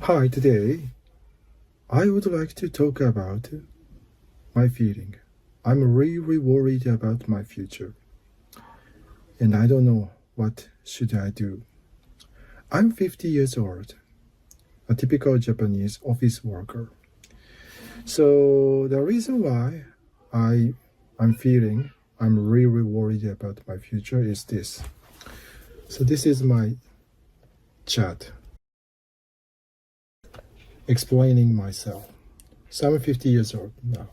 Hi, today I would like to talk about my feeling. I'm really worried about my future and I don't know what should I do. I'm 50 years old, a typical Japanese office worker. So the reason why I I'm really worried about my future is this. So this is my chat explaining myself. So I'm 50 years old now.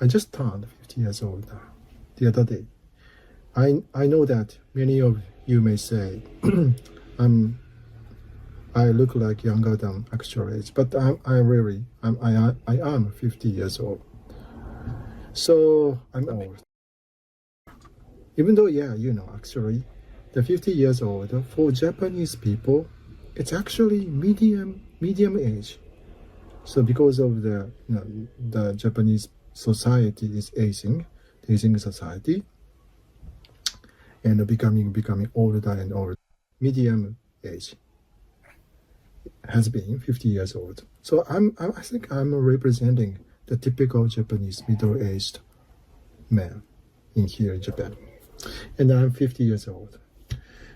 I just turned 50 years old now, the other day. I know that many of you may say I look like younger than actual age, but I am 50 years old. So I'm old. Even though, yeah, actually, the 50 years old for Japanese people, it's actually medium age. So because of the Japanese society is aging society, and becoming older and older, medium age has been 50 years old. So I think I'm representing the typical Japanese middle-aged man in here in Japan, and I'm 50 years old.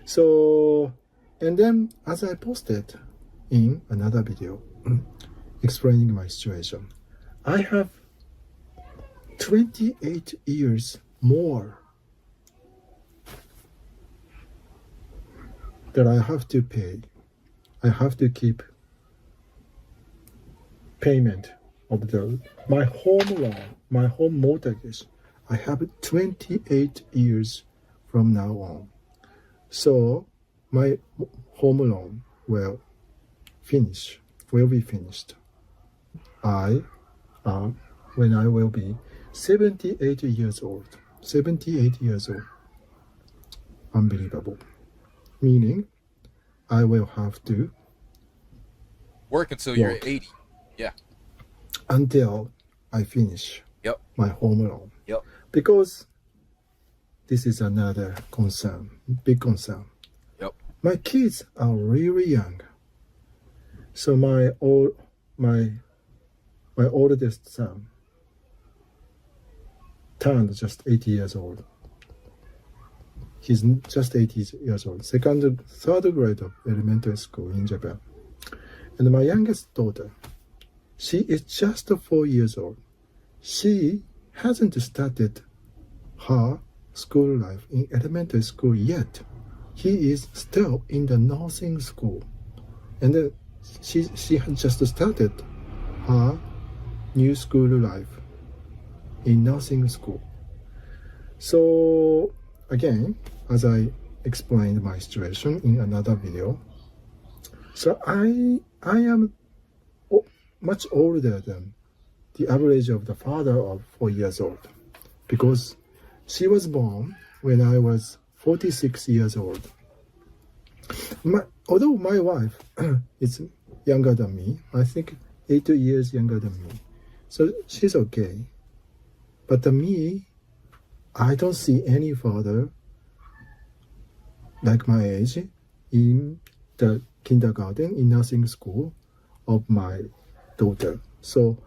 So, and then as I posted in another video explaining my situation, I have 28 years more that I have to pay. I have to keep payment of my home loan, my home mortgage. I have 28 years from now on. So my home loan will be finished. I when I will be 78 years old. 78 years old. Unbelievable. Meaning I will have to Work until you're work 80. Yeah. until I finish Yep. my home loan. Yep. Because this is another concern, big concern. Yep. My kids are really young. So my oldest son turned just 80 years old. He's just 80 years old, third grade of elementary school in Japan. And my youngest daughter, she is just 4 years old. She hasn't started her school life in elementary school yet. He is still in the nursing school. And then she had just started her new school life in nursing school. So again, as I explained my situation in another video, so I am much older than the average of the father of 4 years old, because she was born when I was 46 years old. Although my wife is younger than me, I think 8 years younger than me, so she's okay. But me, I don't see any father like my age in the kindergarten, in nursing school of my daughter. So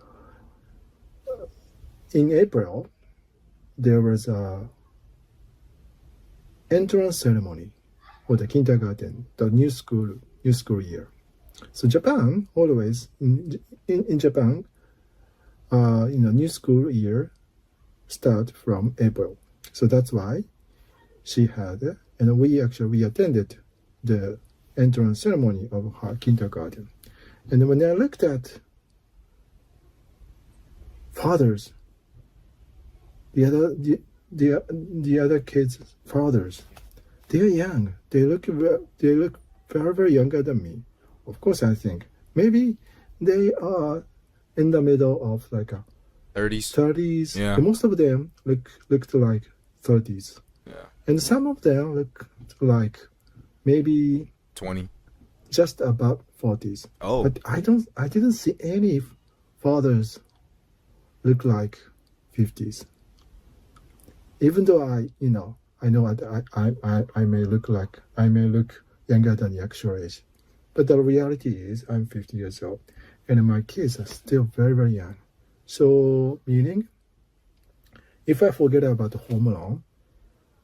in April, there was a entrance ceremony for the kindergarten, the new school year. So Japan always in Japan, new school year start from April. So that's why she had, and we attended the entrance ceremony of her kindergarten. And when I looked at fathers, the other kids' fathers, they're young. They look very, very younger than me. Of course, I think maybe they are in the middle of like a 30s. 30s. Yeah. Most of them looked like 30s. Yeah. And some of them look like maybe 20. just about 40s. Oh. But I didn't see any fathers look like 50s. Even though I know I may look younger than the actual age. But the reality is I'm 50 years old and my kids are still very, very young. So meaning if I forget about the home loan,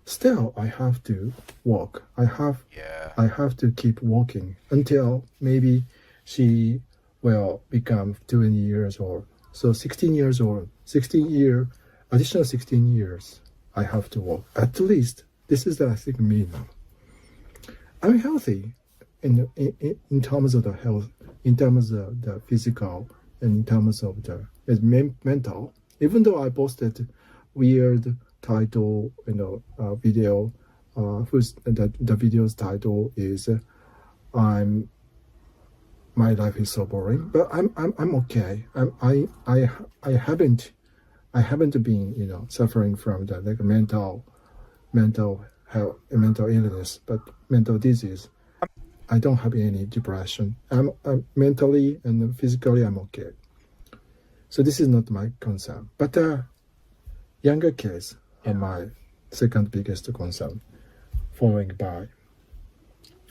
still I have to work. Yeah. I have to keep working until maybe she will become 20 years old. So 16 years old, 16 additional 16 years, I have to work. At least this is the, I think, minimum. I'm healthy in terms of the health, in terms of the physical, and in terms of the mental. Even though I posted weird title, video, whose the video's title is "I'm My life is so boring," but I'm okay. I haven't been suffering from the like mental health, mental illness, but mental disease. I don't have any depression. I'm mentally and physically I'm okay. So this is not my concern. But younger kids are my second biggest concern, following by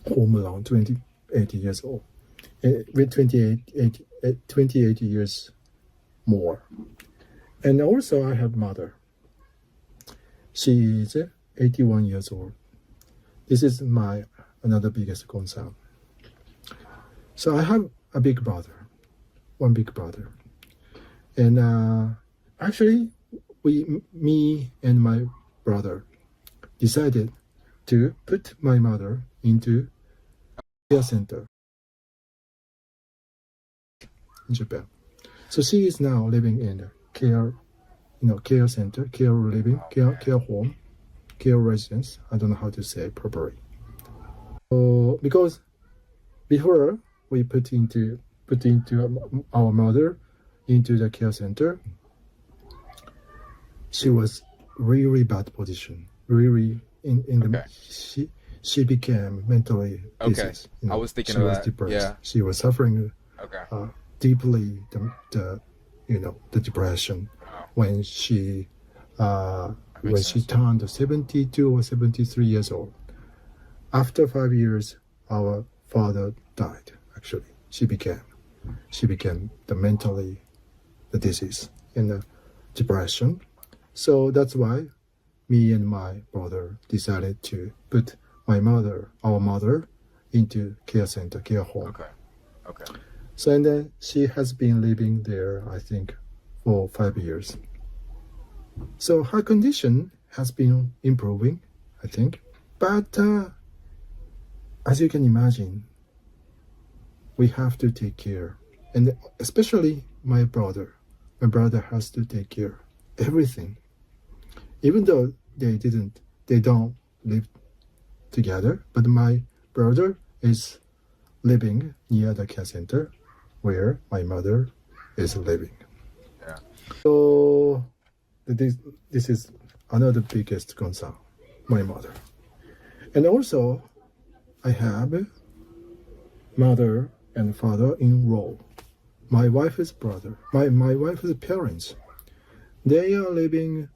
home alone, 28 years old, with 28 years more. And also I have mother. She is 81 years old. This is my another biggest concern. So I have a big brother, one big brother. And actually, me and my brother decided to put my mother into care center in Japan. So she is now living in a care center, care living, care home, care residence. I don't know how to say it properly. So because before we put into our mother into the care center, she was really bad position. Really in the she became mentally diseased. I was thinking she of was that. depressed. Yeah. She was suffering Okay. deeply the depression when she turned 72 or 73 years old. After 5 years, our father died. Actually, she became the mentally the disease and the depression. So that's why me and my brother decided to put our mother, into care center, care home. Okay. So and then she has been living there, I think, for 5 years. So her condition has been improving, I think. But as you can imagine, we have to take care, and especially my brother. My brother has to take care everything, even though they don't live together. But my brother is living near the care center where my mother is living. Yeah. So this is another biggest concern, my mother. And also, I have mother and father-in-law. My wife's brother, my wife's parents, they are living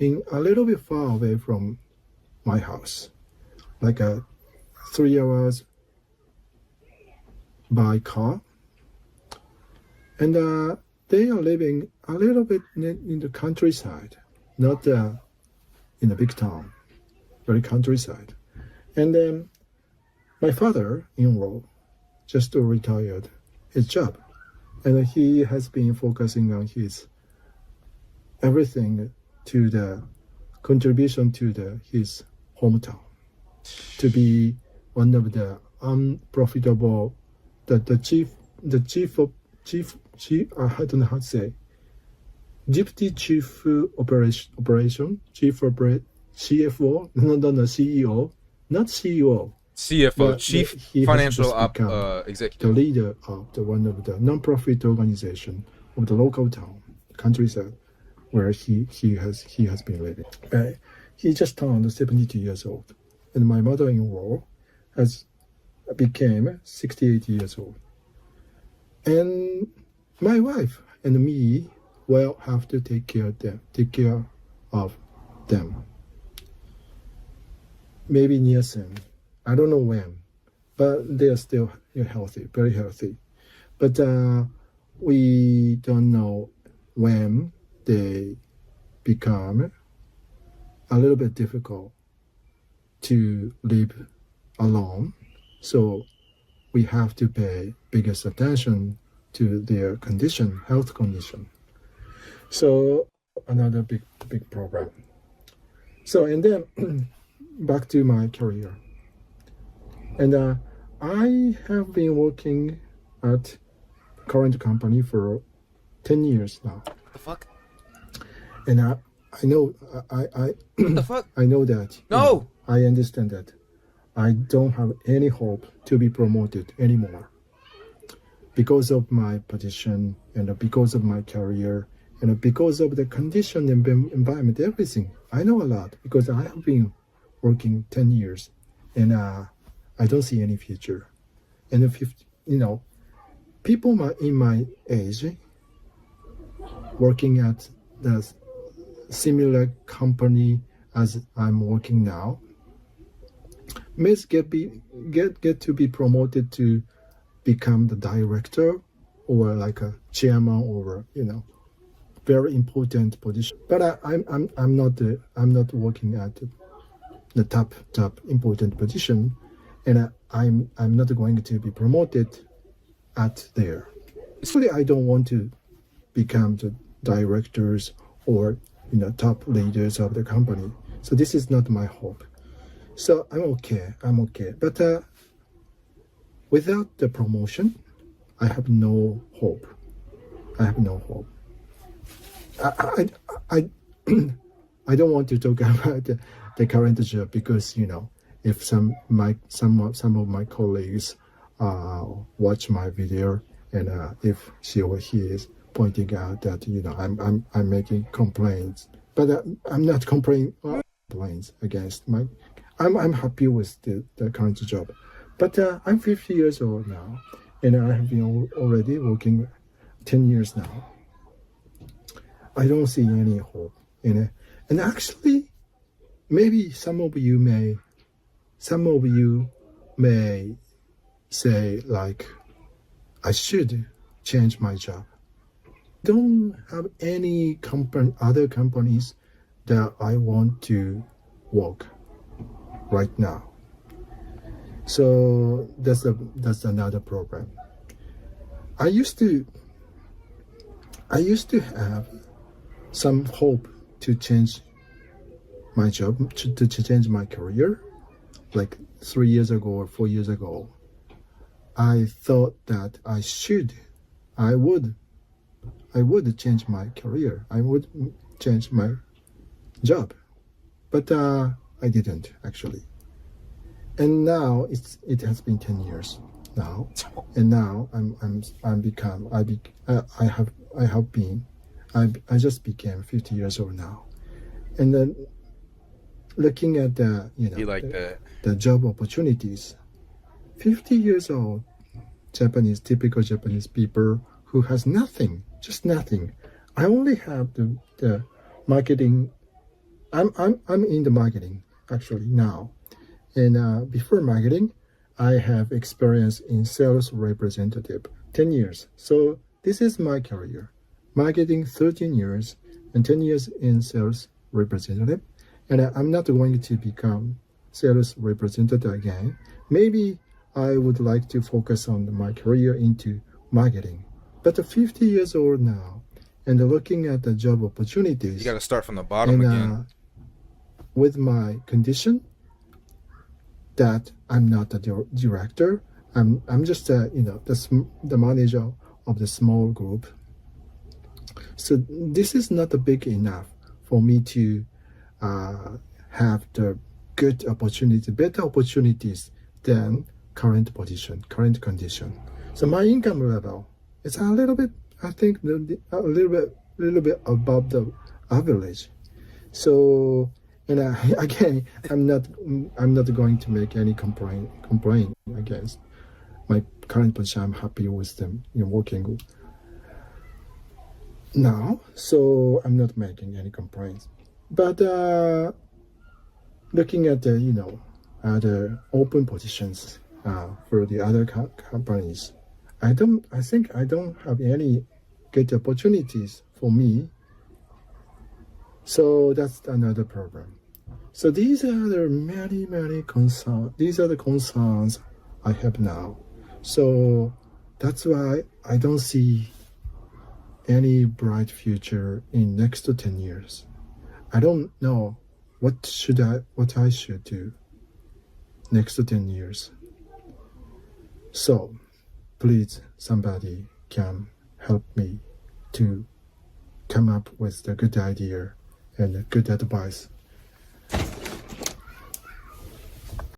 in a little bit far away from my house, like 3 hours by car. And they are living a little bit in the countryside, not in a big town, very countryside. And then my father-in-law just retired his job, and he has been focusing on his everything to the contribution to his hometown, to be one of the unprofitable, the chief I don't know how to say, deputy chief operation chief CFO, no CEO, not CEO. CFO, Chief he has Financial just become the Executive. leader of one of the non-profit organization of the local town, countryside, where he has been living. He just turned 72 years old, and my mother-in-law has became 68 years old, and my wife and me will have to take care of them. Maybe near soon, I don't know when, but they are still healthy, very healthy. But we don't know when they become a little bit difficult to live alone. So we have to pay biggest attention to their condition, health condition. So another big program. So and then back to my career. And I have been working at current company for 10 years now. The fuck? And I know I What the fuck? I know that. No! I understand that. I don't have any hope to be promoted anymore because of my position and because of my career and because of the condition and environment, everything. I know a lot because I have been working 10 years and I don't see any future. And if people in my age working at the similar company as I'm working now, may get to be promoted to become the director or like a chairman or very important position. But I'm not working at the top important position, and I'm not going to be promoted at there. Actually, I don't want to become the directors or top leaders of the company. So this is not my hope. So I'm okay. But without the promotion, I have no hope. I I don't want to talk about the current job because if some of my colleagues watch my video and if she or he is pointing out that I'm making complaints, but I'm not complaints against my. I'm happy with the current job, but I'm 50 years old now, and I have been already working 10 years now. I don't see any hope in it, and actually, maybe some of you may say like, I should change my job. Don't have any other companies that I want to work right now. So that's another problem. I used to have some hope to change my job, to change my career. Like 3 years ago or 4 years ago, I thought that I would change my career. I would change my job, but I didn't actually. And now it has been 10 years now, and now I just became 50 years old now, and then looking at Be like that. the job opportunities, 50 years old typical Japanese people who has nothing, just nothing. I only have the marketing. I'm in the marketing actually now, and before marketing, I have experience in sales representative 10 years. So this is my career, marketing 13 years and 10 years in sales representative, and I'm not going to become sales representative again. Maybe I would like to focus on my career into marketing. But 50 years old now, and looking at the job opportunities. You got to start from the bottom again. With my condition, that I'm not a director. I'm just the manager of the small group. So this is not big enough for me to have the good opportunity, better opportunities than current condition. So my income level is a little bit, I think, a little bit above the average. So, and again, I'm not going to make any complaint against my current position. I'm happy with them working now, so I'm not making any complaints. But looking at the other open positions for the other companies. I think I don't have any good opportunities for me. So that's another problem. So these are the many concerns. These are the concerns I have now. So that's why I don't see any bright future in next 10 years. I don't know what I should do next 10 years. So please, somebody can help me to come up with the good idea and good advice